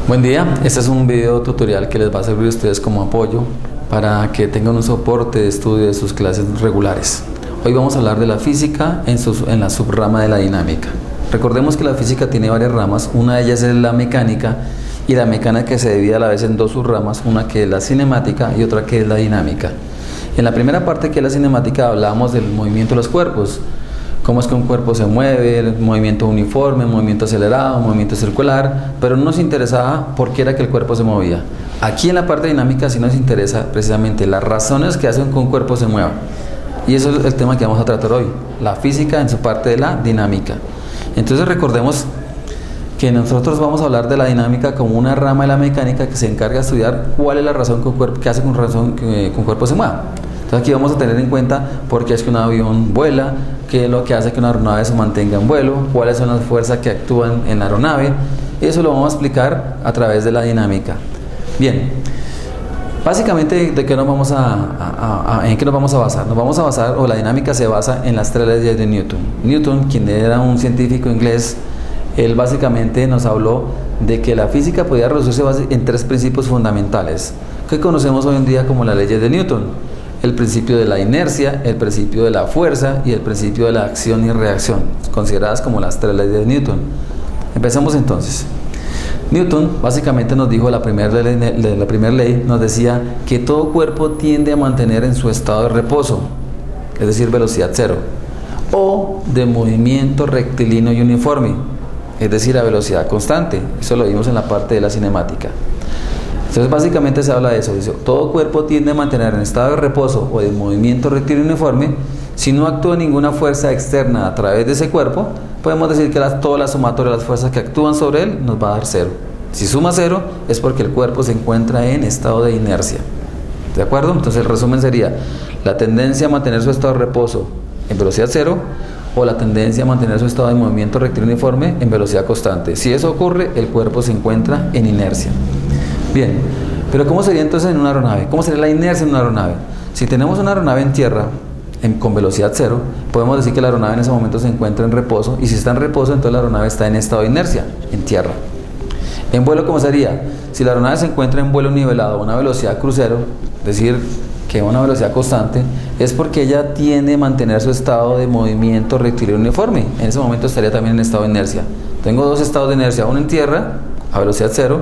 Buen día, este es un video tutorial que les va a servir a ustedes como apoyo para que tengan un soporte de estudio de sus clases regulares. Hoy vamos a hablar de la física en la subrama de la dinámica. Recordemos que la física tiene varias ramas, una de ellas es la mecánica, y la mecánica se divide a la vez en dos subramas, una que es la cinemática y otra que es la dinámica. En la primera parte, que es la cinemática, hablábamos del movimiento de los cuerpos, cómo es que un cuerpo se mueve, el movimiento uniforme, movimiento acelerado, movimiento circular, pero no nos interesaba por qué era que el cuerpo se movía. Aquí en la parte dinámica sí nos interesa precisamente las razones que hacen que un cuerpo se mueva, y eso es el tema que vamos a tratar hoy, la física en su parte de la dinámica. Entonces recordemos que nosotros vamos a hablar de la dinámica como una rama de la mecánica que se encarga de estudiar cuál es la razón que hace que un cuerpo se mueva. Entonces aquí vamos a tener en cuenta por qué es que un avión vuela, qué es lo que hace que una aeronave se mantenga en vuelo, cuáles son las fuerzas que actúan en la aeronave. Eso lo vamos a explicar a través de la dinámica. Bien, básicamente ¿en qué nos vamos a basar? Nos vamos a basar, o la dinámica se basa en las tres leyes de Newton. Newton, quien era un científico inglés, él básicamente nos habló de que la física podía reducirse en tres principios fundamentales que conocemos hoy en día como las leyes de Newton: el principio de la inercia, el principio de la fuerza y el principio de la acción y reacción, consideradas como las tres leyes de Newton. Empecemos entonces. Newton básicamente nos dijo, la primera ley nos decía que todo cuerpo tiende a mantener en su estado de reposo, es decir, velocidad cero, o de movimiento rectilíneo y uniforme, es decir, a velocidad constante. Eso lo vimos en la parte de la cinemática. Entonces básicamente se habla de eso, dice, todo cuerpo tiende a mantener en estado de reposo o de movimiento rectilíneo y uniforme si no actúa ninguna fuerza externa a través de ese cuerpo. Podemos decir que toda la sumatoria de las fuerzas que actúan sobre él nos va a dar cero. Si suma cero es porque el cuerpo se encuentra en estado de inercia. ¿De acuerdo? Entonces el resumen sería la tendencia a mantener su estado de reposo en velocidad cero, o la tendencia a mantener su estado de movimiento rectilíneo y uniforme en velocidad constante. Si eso ocurre, el cuerpo se encuentra en inercia. Bien, pero ¿cómo sería entonces en una aeronave? ¿Cómo sería la inercia en una aeronave? Si tenemos una aeronave en tierra con velocidad cero, podemos decir que la aeronave en ese momento se encuentra en reposo, y si está en reposo, entonces la aeronave está en estado de inercia, en tierra. En vuelo, ¿cómo sería? Si la aeronave se encuentra en vuelo nivelado a una velocidad crucero, es decir, que a una velocidad constante, es porque ella tiende a mantener su estado de movimiento rectilíneo uniforme. En ese momento estaría también en estado de inercia. Tengo dos estados de inercia, uno en tierra a velocidad cero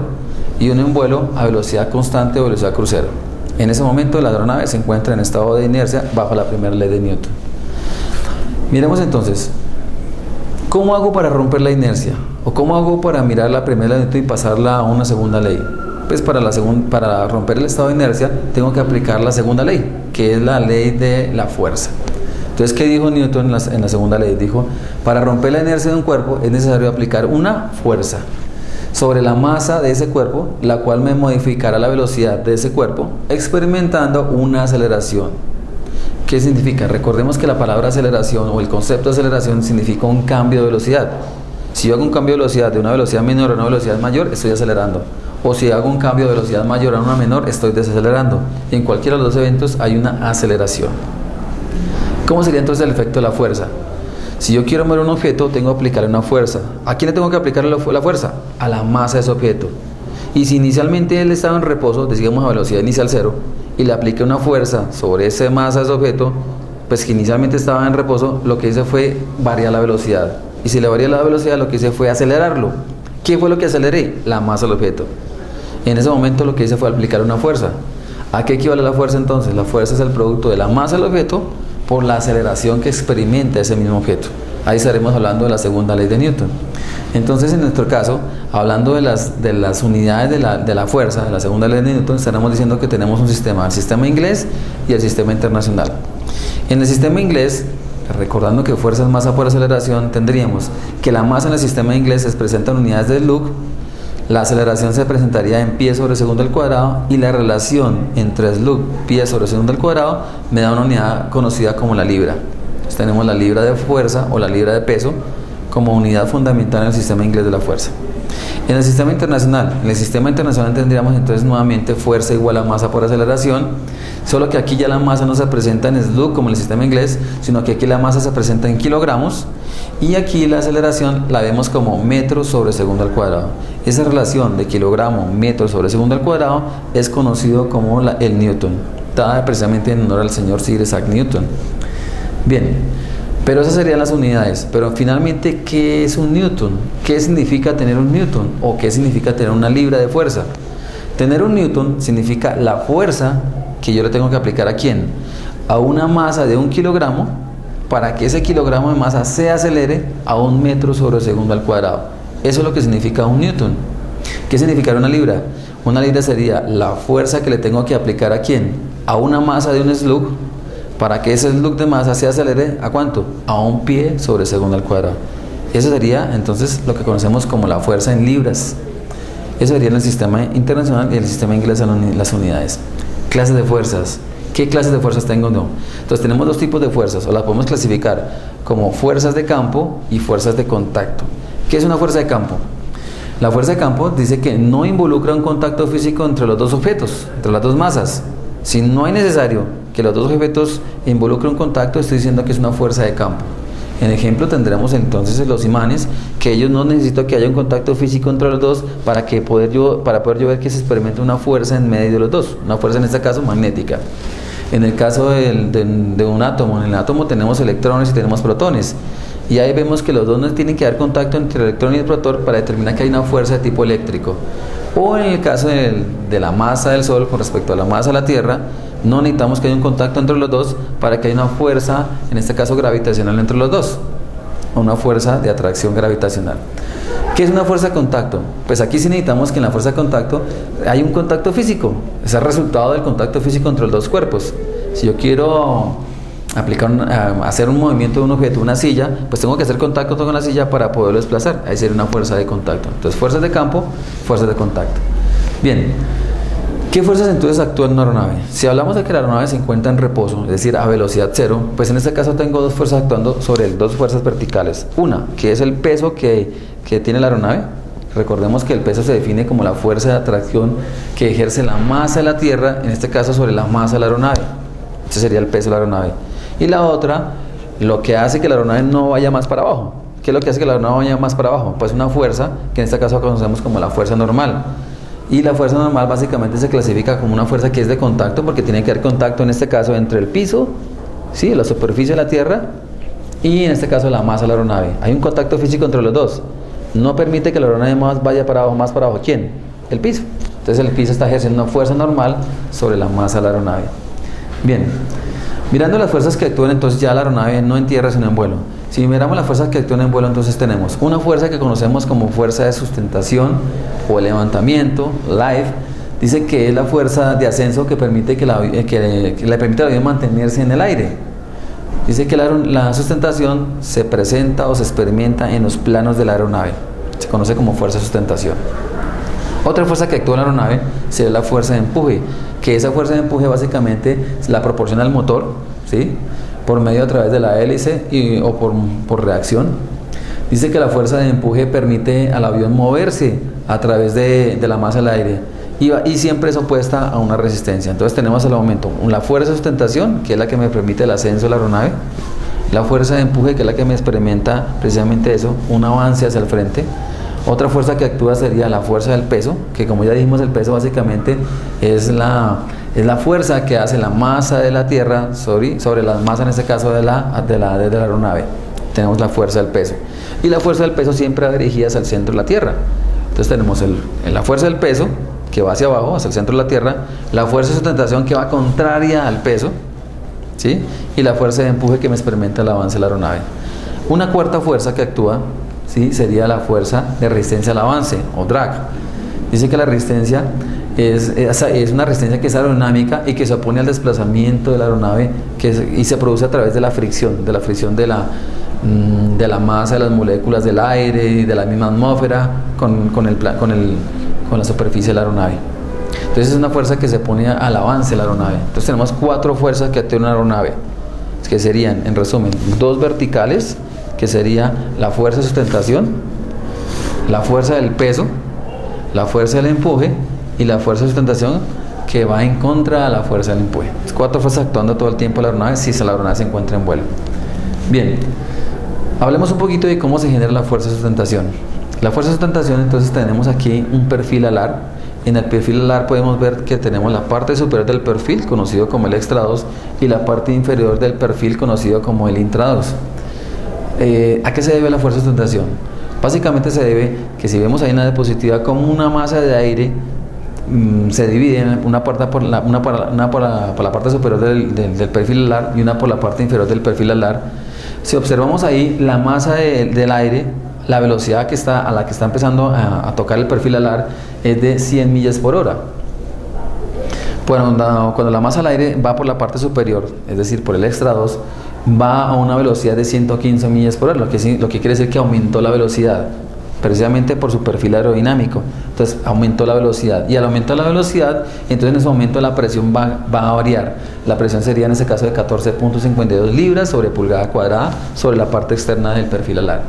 y uno en vuelo a velocidad constante o velocidad crucero. En ese momento la aeronave se encuentra en estado de inercia bajo la primera ley de Newton. Miremos entonces, ¿cómo hago para romper la inercia? ¿O cómo hago para mirar la primera ley de Newton y pasarla a una segunda ley? Pues para romper el estado de inercia tengo que aplicar la segunda ley, que es la ley de la fuerza. Entonces, ¿qué dijo Newton en la segunda ley? Dijo, para romper la inercia de un cuerpo es necesario aplicar una fuerza sobre la masa de ese cuerpo, la cual me modificará la velocidad de ese cuerpo, experimentando una aceleración. ¿Qué significa? Recordemos que la palabra aceleración, o el concepto de aceleración, significa un cambio de velocidad. Si yo hago un cambio de velocidad de una velocidad menor a una velocidad mayor, estoy acelerando. O si hago un cambio de velocidad mayor a una menor, estoy desacelerando. Y en cualquiera de los dos eventos hay una aceleración. ¿Cómo sería entonces el efecto de la fuerza? Si yo quiero mover un objeto, tengo que aplicarle una fuerza. ¿A quién le tengo que aplicar la fuerza? A la masa de ese objeto. Y si inicialmente él estaba en reposo, digamos a velocidad inicial cero, y le apliqué una fuerza sobre esa masa de ese objeto, pues que inicialmente estaba en reposo, lo que hice fue variar la velocidad. Y si le varié la velocidad, lo que hice fue acelerarlo. ¿Qué fue lo que aceleré? La masa del objeto. En ese momento lo que hice fue aplicar una fuerza. ¿A qué equivale la fuerza entonces? La fuerza es el producto de la masa del objeto por la aceleración que experimenta ese mismo objeto. Ahí estaremos hablando de la segunda ley de Newton. Entonces, en nuestro caso, hablando de las unidades de la fuerza, de la segunda ley de Newton, estaremos diciendo que tenemos un sistema, el sistema inglés y el sistema internacional. En el sistema inglés, recordando que fuerza es masa por aceleración, tendríamos que la masa en el sistema inglés se presenta en unidades de Loog, la aceleración se presentaría en pie sobre segundo al cuadrado, y la relación entre Loog, pie sobre segundo al cuadrado, me da una unidad conocida como la libra. Entonces tenemos la libra de fuerza o la libra de peso como unidad fundamental en el sistema inglés de la fuerza. En el sistema internacional tendríamos entonces nuevamente fuerza igual a masa por aceleración, solo que aquí ya la masa no se presenta en slug como en el sistema inglés, sino que aquí la masa se presenta en kilogramos y aquí la aceleración la vemos como metros sobre segundo al cuadrado. Esa relación de kilogramo metro sobre segundo al cuadrado es conocido como el Newton, dada precisamente en honor al señor Sir Isaac Newton. Bien. Pero esas serían las unidades. Pero finalmente, ¿qué es un newton? ¿Qué significa tener un newton? ¿O qué significa tener una libra de fuerza? Tener un newton significa la fuerza que yo le tengo que aplicar ¿a quién? A una masa de 1 kilogramo para que ese kilogramo de masa se acelere a 1 metro sobre segundo al cuadrado. Eso es lo que significa un newton. ¿Qué significa una libra? Una libra sería la fuerza que le tengo que aplicar ¿a quién? A una masa de un slug, para que ese slug de masa se acelere ¿a cuánto? A 1 pie sobre segundo al cuadrado. Eso sería entonces lo que conocemos como la fuerza en libras. Eso sería en el sistema internacional y en el sistema inglés en las unidades. Clases de fuerzas. ¿Qué clases de fuerzas tengo? No. Entonces tenemos dos tipos de fuerzas, o las podemos clasificar como fuerzas de campo y fuerzas de contacto. ¿Qué es una fuerza de campo? La fuerza de campo dice que no involucra un contacto físico entre los dos objetos, entre las dos masas. Si no es necesario que los dos objetos involucren un contacto, estoy diciendo que es una fuerza de campo. En ejemplo tendremos entonces los imanes, que ellos no necesitan que haya un contacto físico entre los dos para poder yo ver que se experimenta una fuerza en medio de los dos, una fuerza en este caso magnética. En el caso de un átomo, en el átomo tenemos electrones y tenemos protones, y ahí vemos que los dos no tienen que haber contacto entre el electrón y el protón para determinar que hay una fuerza de tipo eléctrico. O en el caso de la masa del Sol con respecto a la masa de la Tierra, no necesitamos que haya un contacto entre los dos para que haya una fuerza, en este caso gravitacional, entre los dos, una fuerza de atracción gravitacional. ¿Qué es una fuerza de contacto? Pues aquí sí necesitamos que en la fuerza de contacto hay un contacto físico, es el resultado del contacto físico entre los dos cuerpos. Si yo quiero hacer un movimiento de un objeto, una silla, pues tengo que hacer contacto con la silla para poderlo desplazar. Ahí sería una fuerza de contacto. Entonces, fuerzas de campo, fuerzas de contacto. Bien, ¿qué fuerzas entonces actúan en una aeronave? Si hablamos de que la aeronave se encuentra en reposo, es decir, a velocidad cero, pues en este caso tengo dos fuerzas actuando sobre él, dos fuerzas verticales. Una, que es el peso que tiene la aeronave. Recordemos que el peso se define como la fuerza de atracción que ejerce la masa de la Tierra, en este caso sobre la masa de la aeronave. Ese sería el peso de la aeronave. Y la otra, lo que hace que la aeronave no vaya más para abajo. ¿Qué es lo que hace que la aeronave vaya más para abajo? Pues una fuerza que en este caso conocemos como la fuerza normal. Y la fuerza normal básicamente se clasifica como una fuerza que es de contacto, porque tiene que haber contacto en este caso entre el piso, ¿sí?, la superficie de la Tierra, y en este caso la masa de la aeronave. Hay un contacto físico entre los dos. No permite que la aeronave vaya para abajo, más para abajo. ¿Quién? El piso. Entonces el piso está ejerciendo una fuerza normal sobre la masa de la aeronave. Bien. Mirando las fuerzas que actúan entonces ya la aeronave no en tierra sino en vuelo. Si miramos las fuerzas que actúan en vuelo, entonces tenemos una fuerza que conocemos como fuerza de sustentación o levantamiento, lift. Dice que es la fuerza de ascenso que permite que le permite al avión mantenerse en el aire. Dice que la sustentación se presenta o se experimenta en los planos de la aeronave. Se conoce como fuerza de sustentación. Otra fuerza que actúa en la aeronave sería la fuerza de empuje, que esa fuerza de empuje básicamente la proporciona el motor, ¿sí?, por medio a través de la hélice o por reacción. Dice que la fuerza de empuje permite al avión moverse a través de la masa del aire y siempre es opuesta a una resistencia. Entonces tenemos al momento la fuerza de sustentación, que es la que me permite el ascenso de la aeronave, la fuerza de empuje, que es la que me experimenta precisamente eso, un avance hacia el frente. Otra fuerza que actúa sería la fuerza del peso, que como ya dijimos, el peso básicamente es la fuerza que hace la masa de la Tierra sobre la masa, en este caso de la aeronave. Tenemos la fuerza del peso. Y la fuerza del peso siempre va dirigida hacia el centro de la Tierra. Entonces tenemos la fuerza del peso, que va hacia abajo, hacia el centro de la Tierra, la fuerza de sustentación que va contraria al peso, ¿sí?, y la fuerza de empuje que me experimenta el avance de la aeronave. Una cuarta fuerza que actúa, ¿sí?, sería la fuerza de resistencia al avance o drag. Dice que la resistencia es una resistencia que es aerodinámica y que se opone al desplazamiento de la aeronave y se produce a través de la fricción de la masa de las moléculas del aire y de la misma atmósfera con la superficie de la aeronave. Entonces es una fuerza que se opone al avance de la aeronave. Entonces tenemos 4 fuerzas que actúan en una aeronave, que serían, en resumen, 2 verticales, que sería la fuerza de sustentación, la fuerza del peso, la fuerza del empuje y la fuerza de sustentación que va en contra de la fuerza del empuje. 4 fuerzas actuando todo el tiempo en la aeronave si la aeronave se encuentra en vuelo. Bien, hablemos un poquito de cómo se genera la fuerza de sustentación. La fuerza de sustentación, entonces tenemos aquí un perfil alar. En el perfil alar podemos ver que tenemos la parte superior del perfil, conocido como el extrados, y la parte inferior del perfil, conocido como el intrados. ¿A qué se debe la fuerza de sustentación? Básicamente se debe que si vemos ahí una diapositiva como una masa de aire se divide en una por la parte superior del perfil alar y una por la parte inferior del perfil alar. Si observamos ahí la masa del aire, la velocidad a la que está empezando a tocar el perfil alar es de 100 millas por hora. Cuando la masa del aire va por la parte superior, es decir, por el extrados, va a una velocidad de 115 millas por hora, lo que quiere decir que aumentó la velocidad, precisamente por su perfil aerodinámico. Entonces aumentó la velocidad, y al aumentar la velocidad, entonces en ese momento la presión va a variar. La presión sería en ese caso de 14.52 libras sobre pulgada cuadrada sobre la parte externa del perfil alar.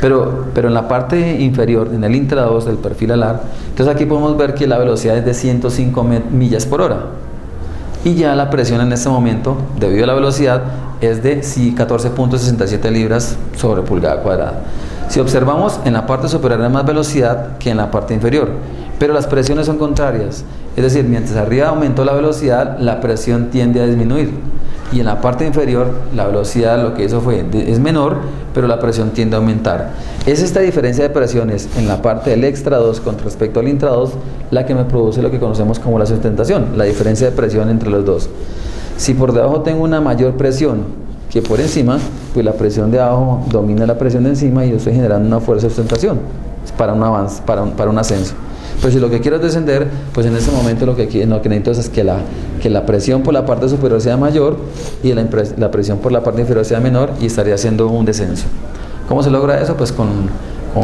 Pero en la parte inferior, en el intrados del perfil alar, entonces aquí podemos ver que la velocidad es de 105 millas por hora. Y ya la presión en este momento, debido a la velocidad, es de 14.67 libras sobre pulgada cuadrada. Si observamos, en la parte superior hay más velocidad que en la parte inferior, pero las presiones son contrarias. Es decir, mientras arriba aumentó la velocidad, la presión tiende a disminuir. Y en la parte inferior, la velocidad lo que hizo es menor, pero la presión tiende a aumentar. Es esta diferencia de presiones en la parte del extrados con respecto al intrados la que me produce lo que conocemos como la sustentación, la diferencia de presión entre los dos. Si por debajo tengo una mayor presión que por encima, pues la presión de abajo domina la presión de encima y yo estoy generando una fuerza de sustentación para un avance, para un ascenso. Pero si lo que quiero es descender, pues en ese momento lo que necesito es que la presión por la parte superior sea mayor y la presión por la parte inferior sea menor, y estaría haciendo un descenso. ¿Cómo se logra eso? Pues con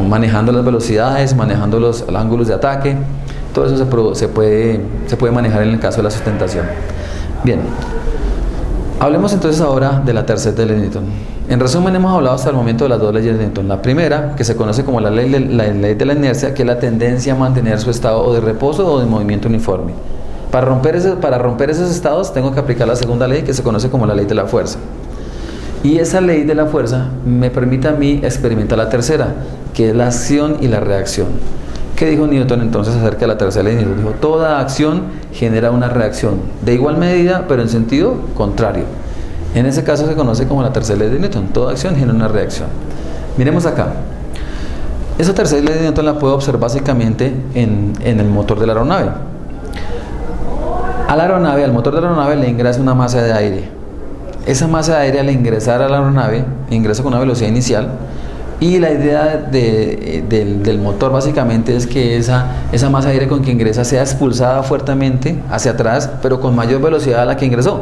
manejando las velocidades, manejando los ángulos de ataque. Todo eso se puede manejar en el caso de la sustentación. Bien, hablemos entonces ahora de la tercera ley de Newton. En resumen, hemos hablado hasta el momento de las dos leyes de Newton. La primera, que se conoce como la ley de la inercia, que es la tendencia a mantener su estado o de reposo o de movimiento uniforme. Para romper esos estados tengo que aplicar la segunda ley, que se conoce como la ley de la fuerza. Y esa ley de la fuerza me permite a mí experimentar la tercera, que es la acción y la reacción. ¿Qué dijo Newton entonces acerca de la tercera ley de Newton? Dijo, toda acción genera una reacción de igual medida, pero en sentido contrario. En ese caso se conoce como la tercera ley de Newton. Toda acción genera una reacción. Miremos acá. Esa tercera ley de Newton la puedo observar básicamente en el motor de la aeronave. Al motor de la aeronave le ingresa una masa de aire. Esa masa de aire, al ingresar a la aeronave, ingresa con una velocidad inicial. Y la idea del motor básicamente es que esa masa de aire con que ingresa sea expulsada fuertemente hacia atrás, pero con mayor velocidad a la que ingresó.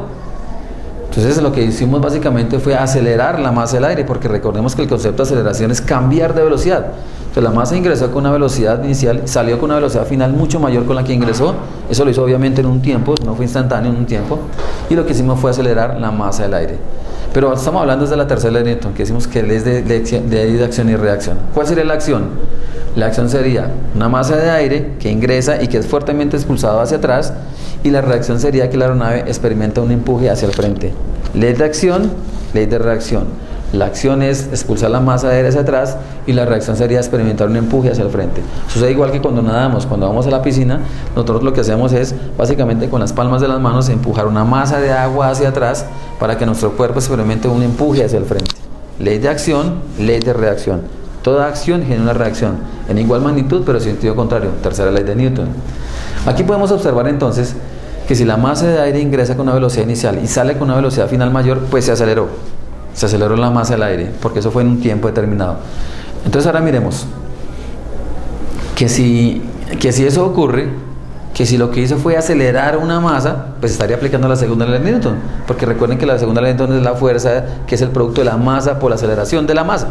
Entonces lo que hicimos básicamente fue acelerar la masa del aire, porque recordemos que el concepto de aceleración es cambiar de velocidad. Entonces la masa ingresó con una velocidad inicial, salió con una velocidad final mucho mayor con la que ingresó. Eso lo hizo obviamente en un tiempo, no fue instantáneo, en un tiempo. Y lo que hicimos fue acelerar la masa del aire. Pero estamos hablando desde la tercera ley de Newton, que decimos que es de acción y reacción. ¿Cuál sería la acción? La acción sería una masa de aire que ingresa y que es fuertemente expulsado hacia atrás, y la reacción sería que la aeronave experimenta un empuje hacia el frente. Ley de acción, ley de reacción. La acción es expulsar la masa de aire hacia atrás, y la reacción sería experimentar un empuje hacia el frente. Sucede igual que cuando nadamos. Cuando vamos a la piscina, nosotros lo que hacemos es básicamente con las palmas de las manos empujar una masa de agua hacia atrás para que nuestro cuerpo experimente un empuje hacia el frente. Ley de acción, ley de reacción. Toda acción genera una reacción en igual magnitud, pero en sentido contrario. Tercera ley de Newton. Aquí podemos observar entonces que si la masa de aire ingresa con una velocidad inicial y sale con una velocidad final mayor, pues se aceleró la masa del aire, porque eso fue en un tiempo determinado. Entonces ahora miremos que si eso ocurre, que si lo que hizo fue acelerar una masa, pues estaría aplicando la segunda ley de Newton, porque recuerden que la segunda ley de Newton es la fuerza, que es el producto de la masa por la aceleración de la masa.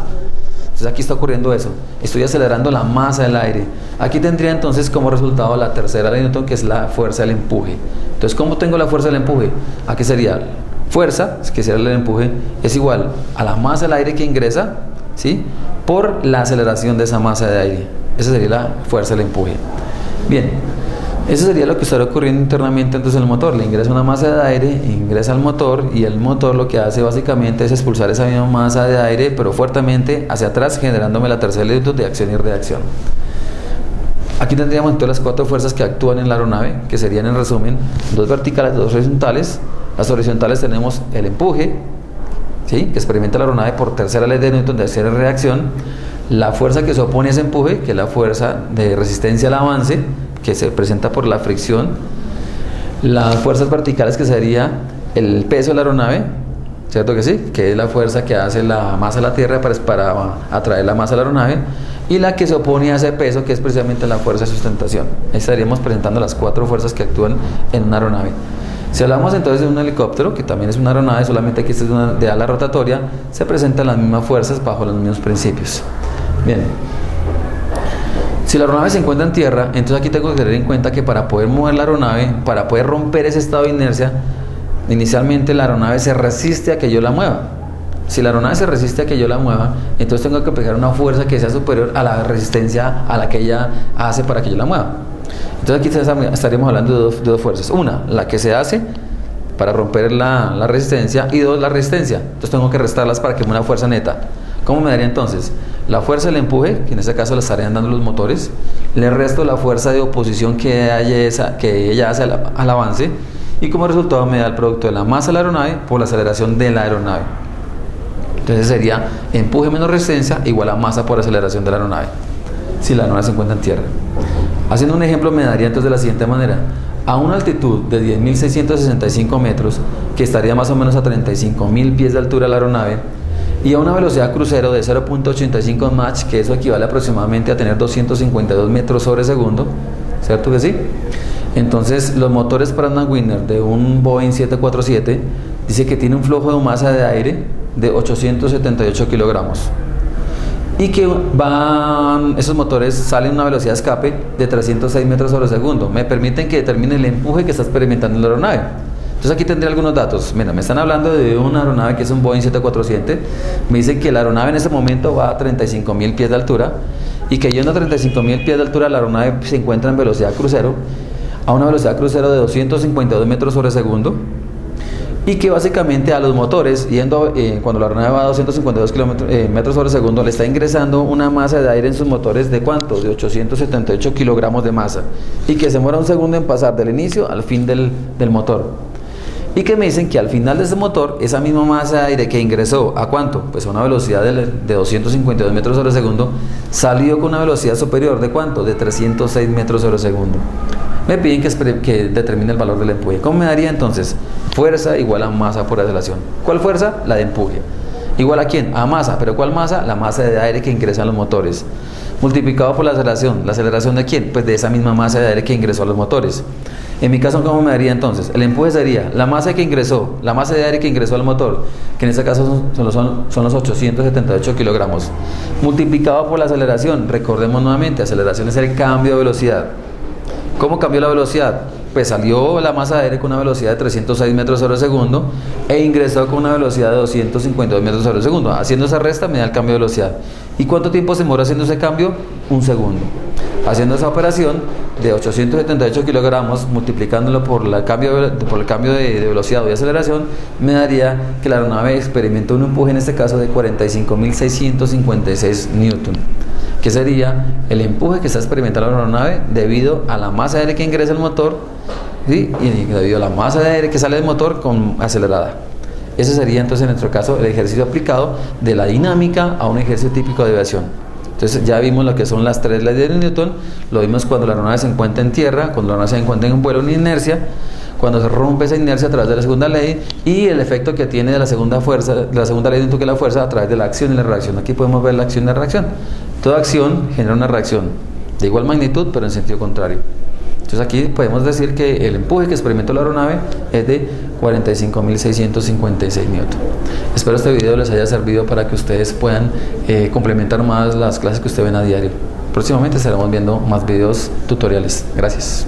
Entonces aquí está ocurriendo eso, estoy acelerando la masa del aire. Aquí tendría entonces como resultado la tercera ley de Newton, que es la fuerza del empuje. Entonces, ¿cómo tengo la fuerza del empuje? Aquí sería fuerza, que sería el empuje, es igual a la masa del aire que ingresa, ¿sí?, por la aceleración de esa masa de aire. Esa sería la fuerza del empuje. Bien, eso sería lo que estaría ocurriendo internamente entonces en el motor. Le ingresa una masa de aire, ingresa al motor y el motor lo que hace básicamente es expulsar esa misma masa de aire pero fuertemente hacia atrás, generándome la tercera ley de acción y reacción. Aquí tendríamos entonces las 4 fuerzas que actúan en la aeronave, que serían en resumen 2 verticales, 2 horizontales. Las horizontales tenemos el empuje, ¿sí?, que experimenta la aeronave por tercera ley de Newton de acción y reacción. La fuerza que se opone a ese empuje, que es la fuerza de resistencia al avance, que se presenta por la fricción. Las fuerzas verticales, que sería el peso de la aeronave, ¿cierto que sí?, que es la fuerza que hace la masa a la Tierra para atraer la masa a la aeronave. Y la que se opone a ese peso, que es precisamente la fuerza de sustentación. Ahí estaríamos presentando las 4 fuerzas que actúan en una aeronave. Si hablamos entonces de un helicóptero, que también es una aeronave, solamente que esta es de ala rotatoria, se presentan las mismas fuerzas bajo los mismos principios. Bien, si la aeronave se encuentra en tierra, entonces aquí tengo que tener en cuenta que para poder mover la aeronave, para poder romper ese estado de inercia, inicialmente la aeronave se resiste a que yo la mueva. Si la aeronave se resiste a que yo la mueva, entonces tengo que aplicar una fuerza que sea superior a la resistencia a la que ella hace para que yo la mueva. Entonces aquí estaríamos hablando de dos fuerzas. Una, la que se hace para romper la resistencia, y 2, la resistencia. Entonces tengo que restarlas para que me dé una fuerza neta. ¿Cómo me daría entonces? La fuerza del empuje, que en este caso la estarían dando los motores, le resto la fuerza de oposición que ella hace al avance, y como resultado me da el producto de la masa de la aeronave por la aceleración de la aeronave. Entonces sería empuje menos resistencia igual a masa por aceleración de la aeronave, si la aeronave se encuentra en tierra. Haciendo un ejemplo me daría entonces de la siguiente manera: a una altitud de 10.665 metros, que estaría más o menos a 35.000 pies de altura la aeronave, y a una velocidad crucero de 0.85 Mach, que eso equivale aproximadamente a tener 252 metros sobre segundo, ¿cierto que sí? Entonces los motores Pratt & Whitney de un Boeing 747 dice que tiene un flujo de masa de aire de 878 kilogramos, y que esos motores salen a una velocidad de escape de 306 metros sobre segundo. Me permiten que determine el empuje que está experimentando la aeronave. Entonces aquí tendré algunos datos. Mira, me están hablando de una aeronave que es un Boeing 747. Me dicen que la aeronave en ese momento va a 35.000 pies de altura, y que yendo a 35.000 pies de altura la aeronave se encuentra en velocidad crucero, a una velocidad crucero de 252 metros sobre segundo, y que básicamente a los motores, cuando la aeronave va a 252 metros sobre segundo, le está ingresando una masa de aire en sus motores de ¿cuánto? De 878 kilogramos de masa, y que se demora un segundo en pasar del inicio al fin del motor. Y que me dicen que al final de ese motor, esa misma masa de aire que ingresó ¿a cuánto? Pues a una velocidad de 252 metros sobre segundo, salió con una velocidad superior ¿de cuánto? De 306 metros sobre segundo. Me piden que determine el valor del empuje. ¿Cómo me daría entonces? Fuerza igual a masa por aceleración. ¿Cuál fuerza? La de empuje. ¿Igual a quién? A masa. ¿Pero cuál masa? La masa de aire que ingresa a los motores. Multiplicado por la aceleración. ¿La aceleración de quién? Pues de esa misma masa de aire que ingresó a los motores. En mi caso, ¿cómo me daría entonces? El empuje sería la masa de aire que ingresó al motor, que en este caso son los 878 kilogramos, multiplicado por la aceleración. Recordemos nuevamente, aceleración es el cambio de velocidad. ¿Cómo cambió la velocidad? Pues salió la masa de aire con una velocidad de 306 metros sobre segundo e ingresó con una velocidad de 252 metros sobre segundo. Haciendo esa resta me da el cambio de velocidad. ¿Y cuánto tiempo se demora haciendo ese cambio? Un segundo. Haciendo esa operación de 878 kilogramos, multiplicándolo por el cambio de velocidad o de aceleración, me daría que la aeronave experimentó un empuje, en este caso, de 45.656 newton, que sería el empuje que está experimentando la aeronave debido a la masa de aire que ingresa al motor, ¿sí? Y debido a la masa de aire que sale del motor acelerada. Ese sería entonces en nuestro caso el ejercicio aplicado de la dinámica a un ejercicio típico de aviación. Entonces ya vimos lo que son las 3 leyes de Newton. Lo vimos cuando la aeronave se encuentra en tierra, cuando la aeronave se encuentra en un vuelo en inercia, cuando se rompe esa inercia a través de la segunda ley, y el efecto que tiene de la segunda ley de Newton, que es la fuerza, a través de la acción y la reacción. Aquí podemos ver la acción y la reacción. Toda acción genera una reacción de igual magnitud, pero en sentido contrario. Entonces aquí podemos decir que el empuje que experimentó la aeronave es de 45.656 newton. Espero este video les haya servido para que ustedes puedan complementar más las clases que ustedes ven a diario. Próximamente estaremos viendo más videos tutoriales. Gracias.